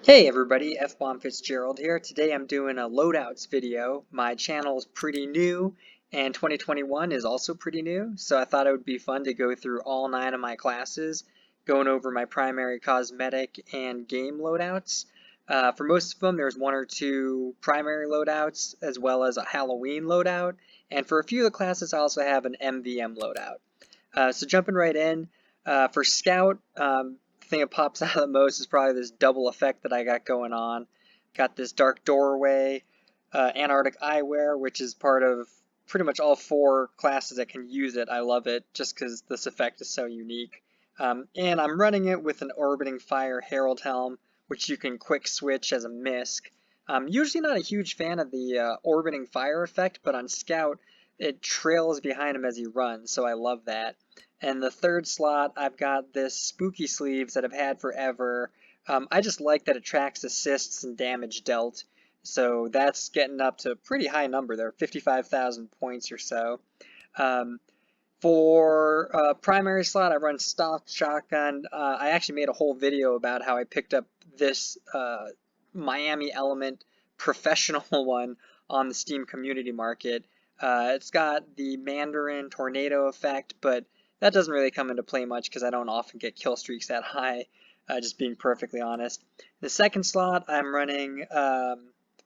Hey everybody, F-Bomb Fitzgerald here. Today I'm doing a Loadouts video. My channel is pretty new and 2021 is also pretty new, so I thought it would be fun to go through all 9 of my classes, going over my primary cosmetic and game loadouts. For most of them, there's 1 or 2 primary loadouts as well as a Halloween loadout, and for a few of the classes I also have an MVM loadout. So jumping right in, for Scout, the thing that pops out the most is probably this double effect that I got going on. Got this Dark Doorway, Antarctic Eyewear, which is part of pretty much all 4 classes that can use it. I love it just because this effect is so unique. And I'm running it with an Orbiting Fire Herald Helm, which you can quick switch as a misc. I'm usually not a huge fan of the Orbiting Fire effect, but on Scout, it trails behind him as he runs, so I love that. And the third slot, I've got this Spooky Sleeves that I've had forever. I just like that it tracks assists and damage dealt, so that's getting up to a pretty high number there, 55,000 points or so. For primary slot, I run stock shotgun. I actually made a whole video about how I picked up this Miami Element professional one on the Steam community market. It's got the Mandarin tornado effect, but that doesn't really come into play much because I don't often get kill streaks that high, just being perfectly honest. The second slot, I'm running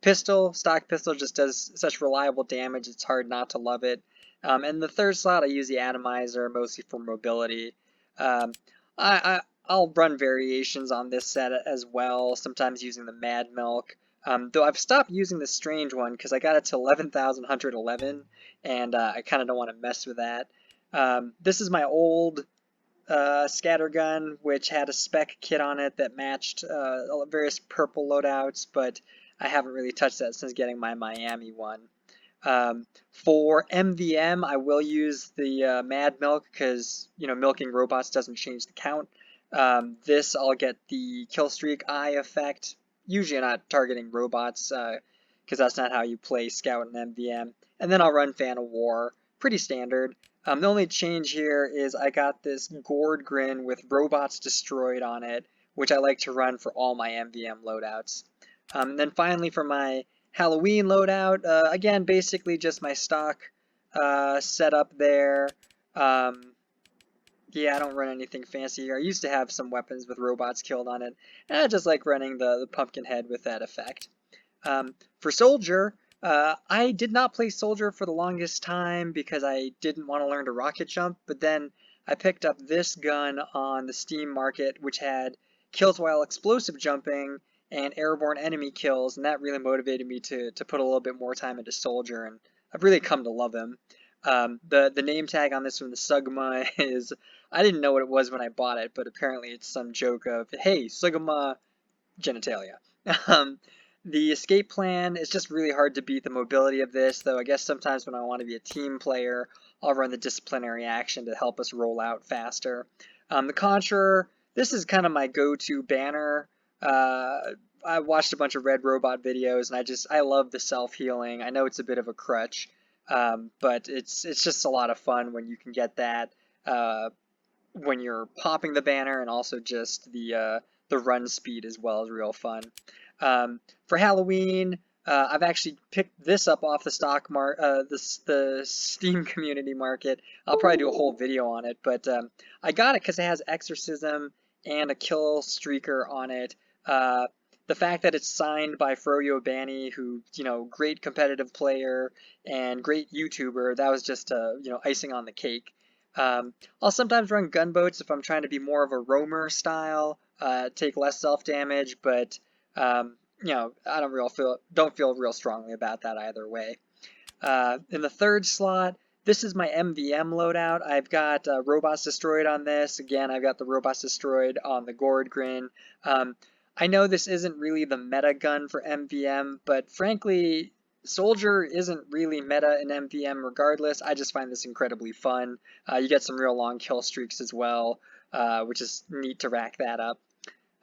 pistol. Stock pistol just does such reliable damage, it's hard not to love it. And the third slot, I use the atomizer mostly for mobility. Um, I'll run variations on this set as well, sometimes using the Mad Milk. Though I've stopped using the strange one because I got it to 11,111, and I kind of don't want to mess with that. This is my old scattergun, which had a spec kit on it that matched various purple loadouts, but I haven't really touched that since getting my Miami one. For MVM, I will use the Mad Milk because, milking robots doesn't change the count. This, I'll get the kill streak eye effect. Usually I'm not targeting robots because that's not how you play Scout and MVM. And then I'll run Fan of War. Pretty standard. The only change here is I got this Gourd Grin with robots destroyed on it, which I like to run for all my MVM loadouts. Then finally for my Halloween loadout, again, basically just my stock setup there. Yeah, I don't run anything fancy here. I used to have some weapons with robots killed on it, and I just like running the pumpkin head with that effect. For Soldier, I did not play Soldier for the longest time because I didn't want to learn to rocket jump, but then I picked up this gun on the Steam market, which had kills while explosive jumping and airborne enemy kills, and that really motivated me to put a little bit more time into Soldier, and I've really come to love him. The name tag on this one, the Sugma, is, I didn't know what it was when I bought it, but apparently it's some joke of, hey, Sugma genitalia. The escape plan is just really hard to beat the mobility of this, though I guess sometimes when I want to be a team player, I'll run the disciplinary action to help us roll out faster. The Conjurer, this is kind of my go-to banner. I watched a bunch of Red Robot videos, and I love the self-healing. I know it's a bit of a crutch, but it's just a lot of fun when you can get that when you're popping the banner, and also just the run speed as well is real fun. For Halloween, I've actually picked this up off the the Steam community market. I'll probably do a whole video on it, but I got it because it has Exorcism and a kill streaker on it. The fact that it's signed by Froyo Bani, who, great competitive player and great YouTuber, that was just, icing on the cake. I'll sometimes run gunboats if I'm trying to be more of a roamer style, take less self-damage, but I don't feel real strongly about that either way. In the third slot, this is my MVM loadout. I've got robots destroyed on this. Again, I've got the robots destroyed on the Gourd Grin. I know this isn't really the meta gun for MVM, but frankly, Soldier isn't really meta in MVM regardless. I just find this incredibly fun. You get some real long kill streaks as well, which is neat to rack that up.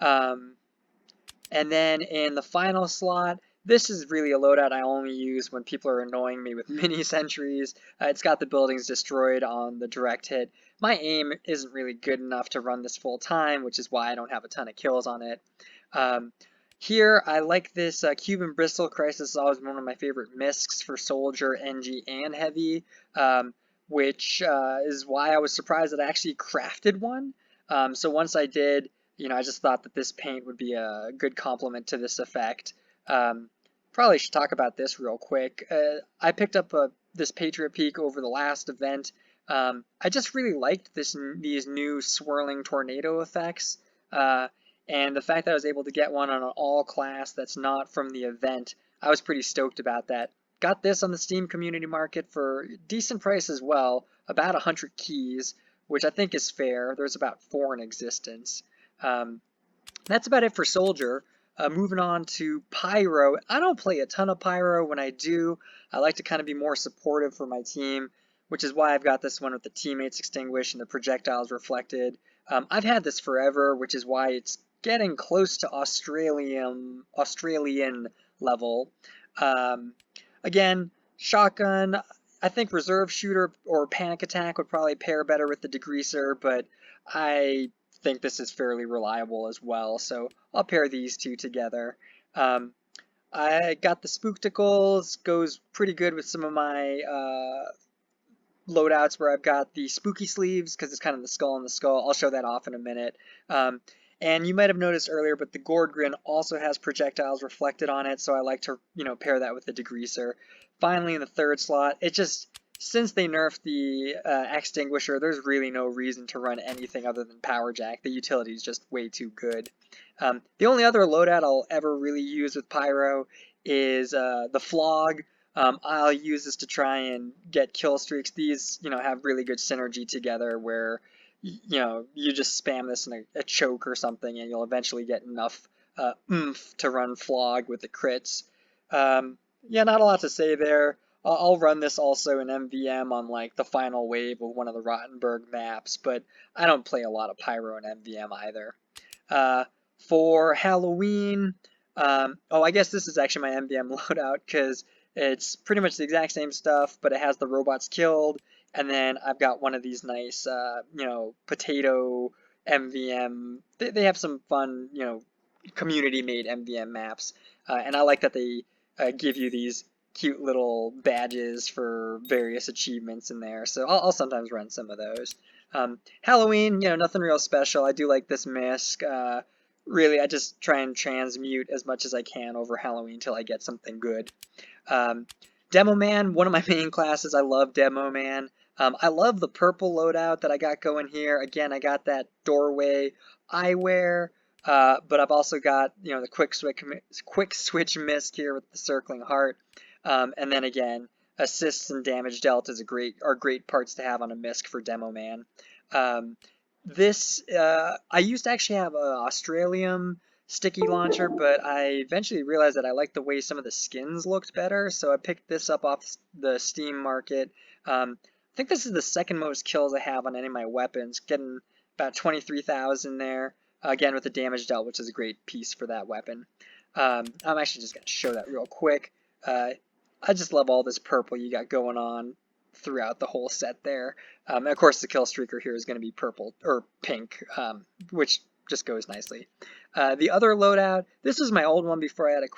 And then in the final slot, this is really a loadout I only use when people are annoying me with mini sentries. It's got the buildings destroyed on the direct hit. My aim isn't really good enough to run this full time, which is why I don't have a ton of kills on it. Here, I like this Cuban Bristol. Crisis is always one of my favorite miscs for Soldier, NG, and Heavy, um, which is why I was surprised that I actually crafted one. So once I did, I just thought that this paint would be a good complement to this effect. Um, Probably should talk about this real quick. I picked up this Patriot Peak over the last event. I just really liked these new swirling tornado effects. And the fact that I was able to get one on an all class that's not from the event, I was pretty stoked about that. Got this on the Steam Community Market for a decent price as well, about 100 keys, which I think is fair. There's about 4 in existence. That's about it for Soldier. Moving on to Pyro. I don't play a ton of Pyro. When I do, I like to kind of be more supportive for my team, which is why I've got this one with the teammates extinguished and the projectiles reflected. I've had this forever, which is why it's getting close to Australian level. Um, Again, shotgun. I think reserve shooter or panic attack would probably pair better with the degreaser, but I think this is fairly reliable as well, so I'll pair these two together. Um, I got the Spookticles, goes pretty good with some of my loadouts where I've got the spooky sleeves because it's kind of the skull on the skull. I'll show that off in a minute. Um, and you might have noticed earlier, but the Gourd Grin also has projectiles reflected on it, so I like to, pair that with the degreaser. Finally, in the third slot, since they nerfed the extinguisher, there's really no reason to run anything other than Power Jack. The utility is just way too good. The only other loadout I'll ever really use with Pyro is the Flog. I'll use this to try and get kill streaks. These, have really good synergy together where, you just spam this in a choke or something and you'll eventually get enough oomph to run Flog with the crits. Yeah, not a lot to say there. I'll run this also in MVM on like the final wave of one of the Rottenberg maps, but I don't play a lot of Pyro in MVM either. For Halloween, I guess this is actually my MVM loadout because it's pretty much the exact same stuff, but it has the robots killed, and then I've got one of these nice, potato MVM. They have some fun, community-made MVM maps, and I like that they give you these cute little badges for various achievements in there, so I'll sometimes run some of those. Halloween, nothing real special. I do like this misc. Really, I just try and transmute as much as I can over Halloween till I get something good. DEMOMAN, one of my main classes. I love DEMOMAN. I love the purple loadout that I got going here. Again, I got that doorway eyewear, but I've also got the quick switch misc here with the circling heart, and then again, assists and damage dealt are great parts to have on a misc for DEMOMAN. I used to actually have an Australium sticky launcher, but I eventually realized that I liked the way some of the skins looked better, so I picked this up off the Steam market. I think this is the second most kills I have on any of my weapons, getting about 23,000 there, again with the damage dealt, which is a great piece for that weapon. I'm actually just going to show that real quick. I just love all this purple you got going on throughout the whole set there. And of course, the kill streaker here is going to be purple or pink, which just goes nicely. The other loadout, this was my old one before I had a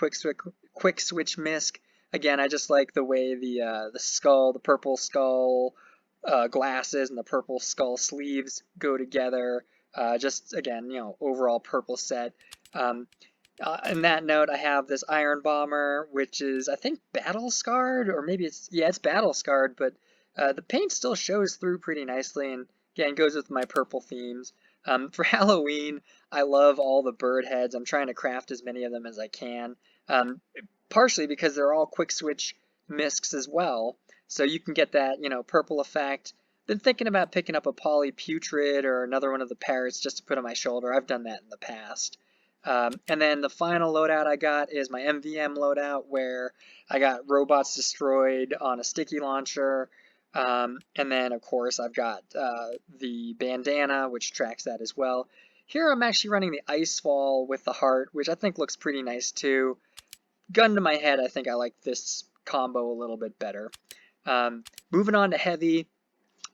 quick switch misc. Again, I just like the way the skull, the purple skull glasses and the purple skull sleeves go together. Just again, overall purple set. In that note, I have this Iron Bomber, which is, I think, battle scarred, or maybe it's battle scarred, but the paint still shows through pretty nicely, and again, goes with my purple themes. For Halloween, I love all the bird heads. I'm trying to craft as many of them as I can, partially because they're all quick switch miscs as well, so you can get that, purple effect. Been thinking about picking up a Poly Putrid or another one of the parrots just to put on my shoulder. I've done that in the past. And then the final loadout I got is my MVM loadout, where I got robots destroyed on a sticky launcher. And then, of course, I've got the bandana, which tracks that as well. Here I'm actually running the Icefall with the heart, which I think looks pretty nice too. Gun to my head, I think I like this combo a little bit better. Moving on to Heavy.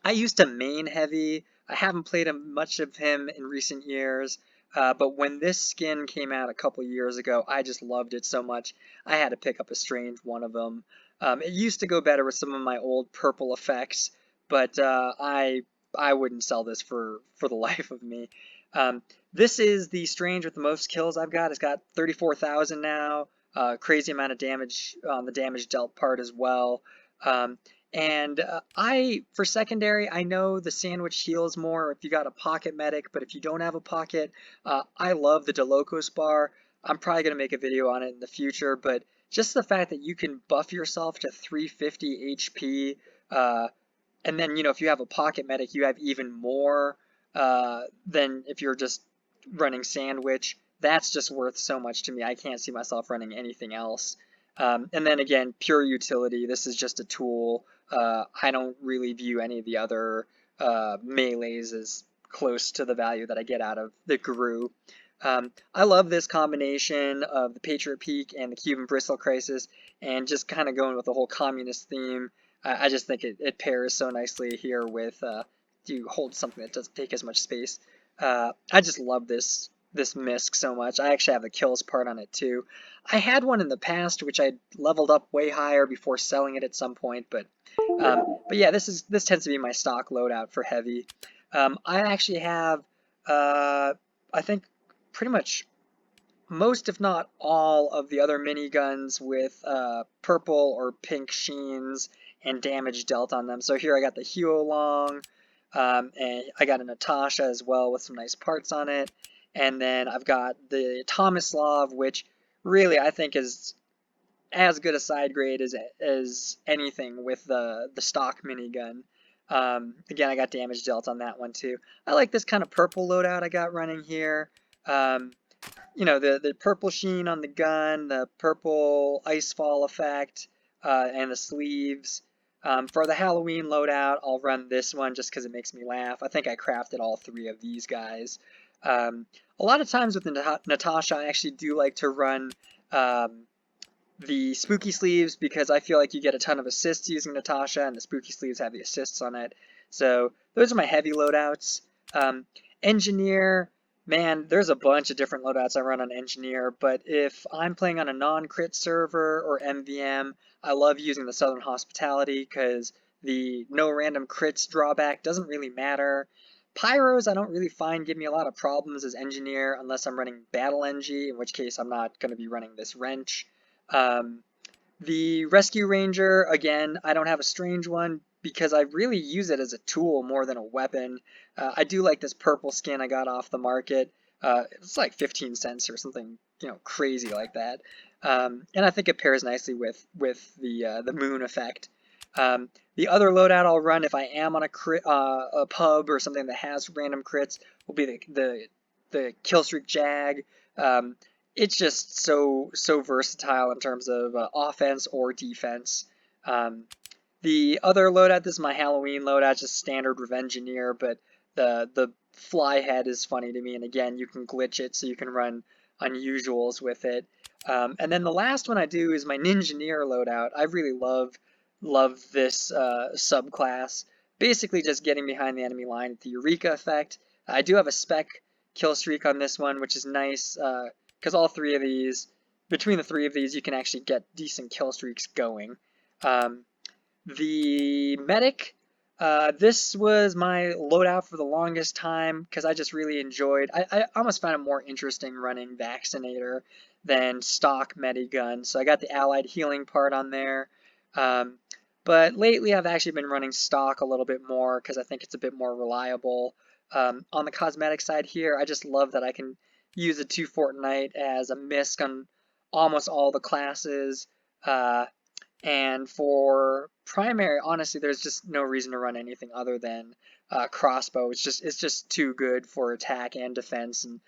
I used to main Heavy. I haven't played much of him in recent years. But when this skin came out a couple years ago, I just loved it so much. I had to pick up a strange one of them. It used to go better with some of my old purple effects, but I wouldn't sell this for the life of me. Um, this is the strange with the most kills I've got. It's got 34,000 now. Crazy amount of damage on the damage dealt part as well. Um, and for secondary, I know the sandwich heals more if you got a pocket medic, but if you don't have a pocket, I love the DeLocos bar. I'm probably going to make a video on it in the future, but just the fact that you can buff yourself to 350 HP, and then, if you have a pocket medic, you have even more than if you're just running sandwich. That's just worth so much to me. I can't see myself running anything else. And then again, pure utility. This is just a tool. I don't really view any of the other melees as close to the value that I get out of the Guru. I love this combination of the Patriot Peak and the Cuban Bristle Crisis, and just kind of going with the whole communist theme. I just think it pairs so nicely here with you hold something that doesn't take as much space. I just love this misc so much. I actually have the kills part on it too. I had one in the past which I leveled up way higher before selling it at some point, but yeah, this tends to be my stock loadout for heavy. I actually have I think pretty much most, if not all, of the other miniguns with purple or pink sheens and damage dealt on them. So here I got the Huolong, and I got a Natasha as well with some nice parts on it. And then I've got the Tomislav, which really I think is as good a side grade as anything with the stock minigun. Again, I got damage dealt on that one too. I like this kind of purple loadout I got running here. The purple sheen on the gun, the purple icefall effect, and the sleeves. For the Halloween loadout, I'll run this one just because it makes me laugh. I think I crafted all three of these guys. A lot of times with the Natasha, I actually do like to run the spooky sleeves because I feel like you get a ton of assists using Natasha, and the spooky sleeves have the assists on it. So those are my heavy loadouts. Engineer. Man, there's a bunch of different loadouts I run on Engineer, but if I'm playing on a non-crit server or MVM, I love using the Southern Hospitality because the no random crits drawback doesn't really matter. Pyros I don't really find give me a lot of problems as Engineer unless I'm running Battle Engie, in which case I'm not going to be running this wrench. The Rescue Ranger, again, I don't have a strange one because I really use it as a tool more than a weapon. I do like this purple skin I got off the market. It's like 15 cents or something, crazy like that. And I think it pairs nicely with the moon effect. The other loadout I'll run if I am on a pub or something that has random crits will be the Killstreak Jag. It's just so versatile in terms of offense or defense. The other loadout, this is my Halloween loadout, just standard Revengeneer, but the fly head is funny to me, and again, you can glitch it so you can run unusuals with it. And then the last one I do is my Ninjaneer loadout. I really love this subclass. Basically just getting behind the enemy line with the Eureka effect. I do have a spec kill streak on this one, which is nice, because all three of these, between the three of these, you can actually get decent kill streaks going. The medic, this was my loadout for the longest time because I just really enjoyed. I almost found it more interesting running Vaccinator than stock Medigun, so I got the allied healing part on there. But lately I've actually been running stock a little bit more because I think it's a bit more reliable. On the cosmetic side here, I just love that I can use a 2 Fortnite as a misc on almost all the classes. And for primary, honestly, there's just no reason to run anything other than crossbow. It's just too good for attack and defense, and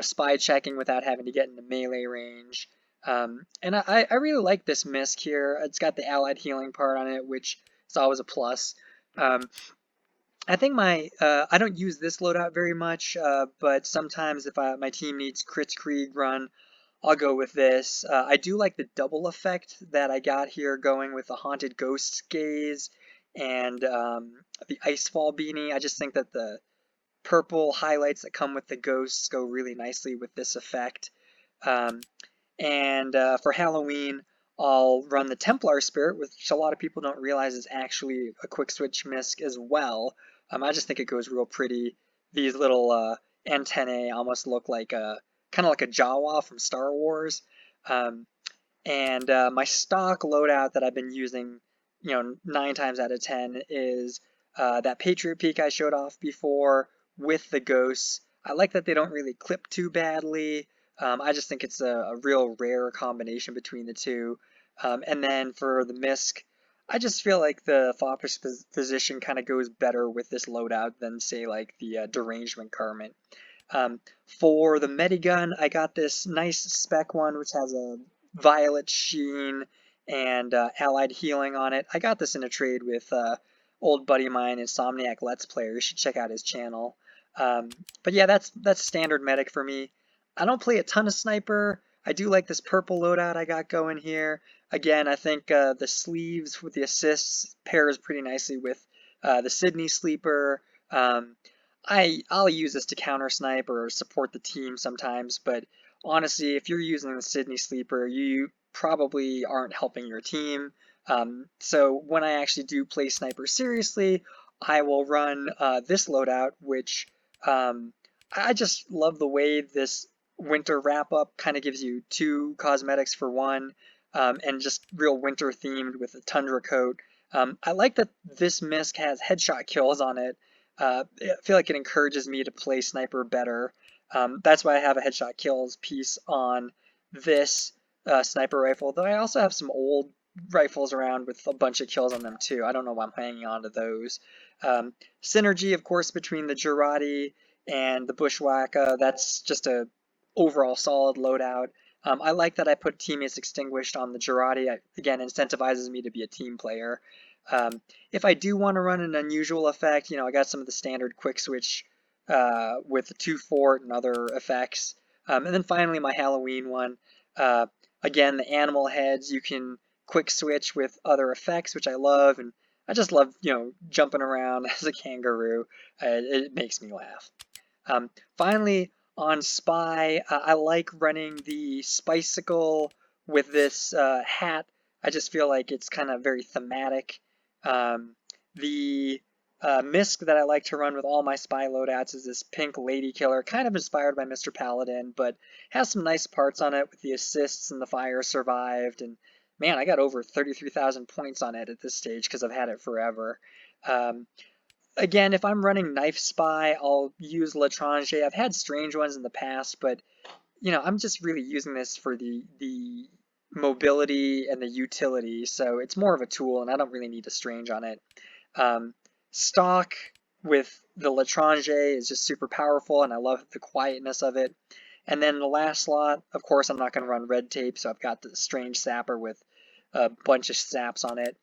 spy checking without having to get into melee range. And I really like this misc here. It's got the allied healing part on it, which is always a plus. I think I don't use this loadout very much, but sometimes if my team needs Crits Krieg run, I'll go with this. I do like the double effect that I got here going with the Haunted Ghost Gaze and the Icefall Beanie. I just think that the purple highlights that come with the ghosts go really nicely with this effect. And for Halloween, I'll run the Templar Spirit, which a lot of people don't realize is actually a quick switch misc as well. I just think it goes real pretty. These little antennae almost look like kind of like a Jawa from Star Wars. And my stock loadout that I've been using, 9 times out of 10 is that Patriot Peak I showed off before with the ghosts. I like that they don't really clip too badly. I just think it's a real rare combination between the two. And then for the misc, I just feel like the Foppish position kind of goes better with this loadout than, say, like the Derangement Garment. For the Medigun, I got this nice spec one which has a violet sheen and allied healing on it. I got this in a trade with old buddy of mine, Insomniac Let's Player. You should check out his channel. But yeah, that's standard medic for me. I don't play a ton of sniper. I do like this purple loadout I got going here. Again, I think the sleeves with the assists pairs pretty nicely with the Sydney sleeper. I'll use this to counter snipe or support the team sometimes, but honestly, if you're using the Sydney sleeper, you probably aren't helping your team. So when I actually do play sniper seriously, I will run this loadout, which I just love the way this winter wrap-up kind of gives you 2 cosmetics for 1, and just real winter themed with a tundra coat. I like that this misc has headshot kills on it. I feel like it encourages me to play sniper better. That's why I have a headshot kills piece on this sniper rifle, though I also have some old rifles around with a bunch of kills on them too. I don't know why I'm hanging on to those. Synergy, of course, between the Girardi and the Bushwhacker, that's just a overall solid loadout. I like that I put Teammates Extinguished on the Girardi. Again, incentivizes me to be a team player. If I do want to run an unusual effect, I got some of the standard quick switch with the 2 fort and other effects. And then finally my Halloween one. Again, the animal heads, you can quick switch with other effects, which I love, and I just love, jumping around as a kangaroo. It makes me laugh. Finally, on Spy, I like running the Spicicle with this hat. I just feel like it's kind of very thematic. The misc that I like to run with all my Spy loadouts is this pink Lady Killer, kind of inspired by Mr. Paladin, but has some nice parts on it with the assists and the fire survived. And man, I got over 33,000 points on it at this stage because I've had it forever. Again, if I'm running Knife Spy, I'll use L'Étranger. I've had strange ones in the past, but I'm just really using this for the mobility and the utility, so it's more of a tool, and I don't really need a strange on it. Stock with the L'Étranger is just super powerful, and I love the quietness of it. And then the last slot, of course, I'm not going to run Red Tape, so I've got the Strange Sapper with a bunch of saps on it.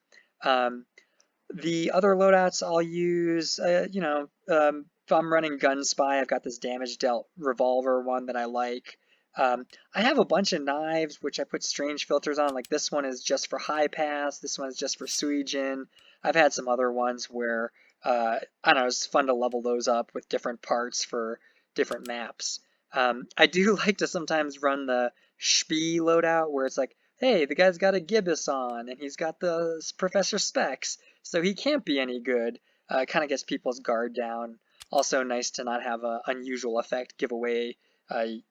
The other loadouts I'll use, if I'm running Gun Spy, I've got this Damage Dealt Revolver one that I like. I have a bunch of knives which I put strange filters on, like this one is just for High Pass, this one is just for Suijin. I've had some other ones where, I don't know, it's fun to level those up with different parts for different maps. I do like to sometimes run the Spee loadout where it's like, hey, the guy's got a gibbous on and he's got the Professor Specs, so he can't be any good. Kind of gets people's guard down. Also nice to not have an unusual effect give away,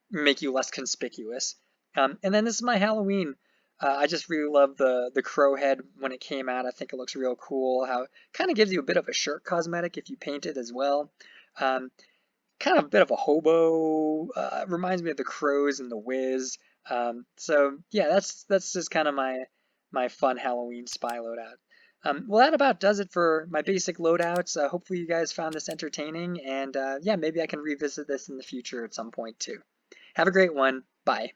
make you less conspicuous. And then this is my Halloween. I just really love the crow head when it came out. I think it looks real cool. How it kind of gives you a bit of a shirt cosmetic if you paint it as well. Kind of a bit of a hobo. Reminds me of the Crows and the Wiz. So yeah, that's just kind of my fun Halloween Spy loadout. Well, that about does it for my basic loadouts. Hopefully you guys found this entertaining, and yeah, maybe I can revisit this in the future at some point too. Have a great one. Bye.